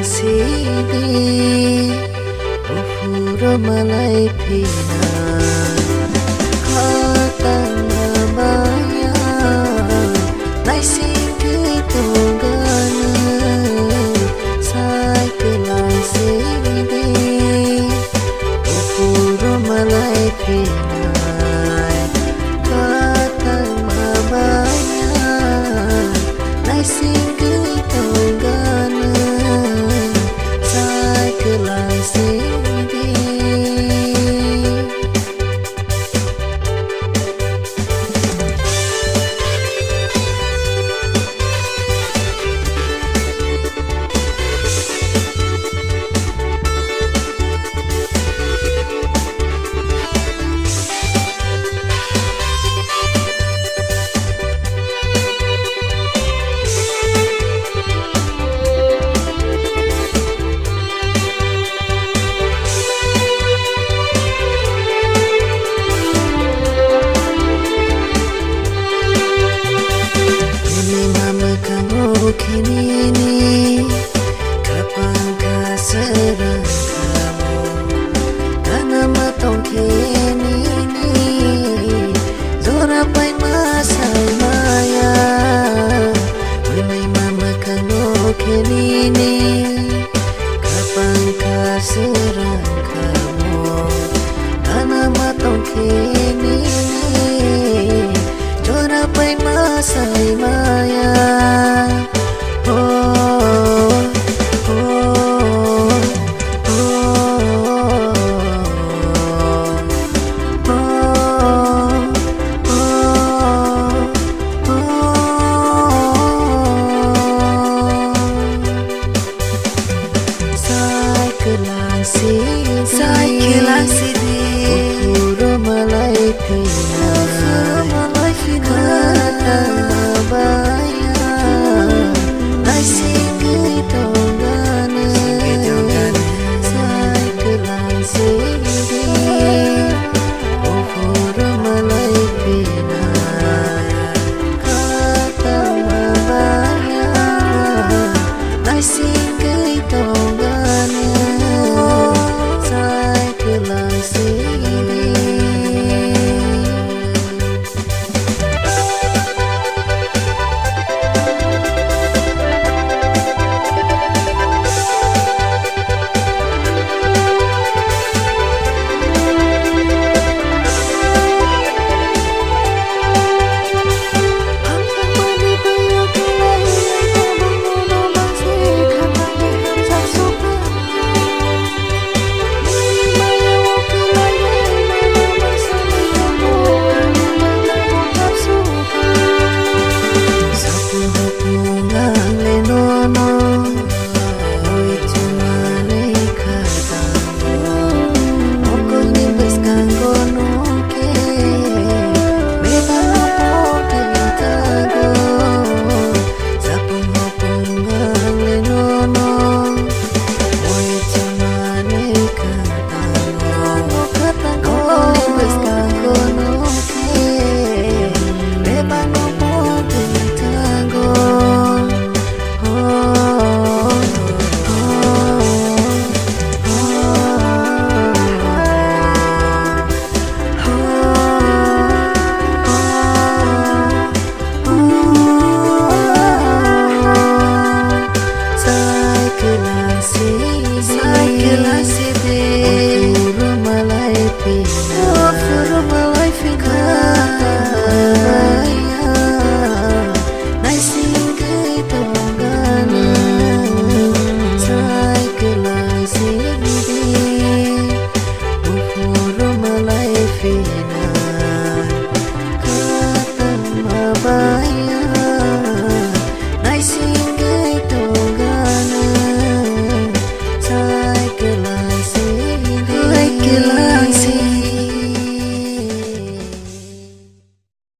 sini Uhura malai pina Katang namanya Lai singkui tunggana Sai kelang sini Uhura malai pina Katang namanya Lai singkui tunggana Kini kapan kau serang kamu Karena matang kini Zora pai masai maya Menai mama kano kini Kapan kau serang kamu Karena matang kini Zora pai masai maya Sai kelang sini Uhura malai pina Katang namanya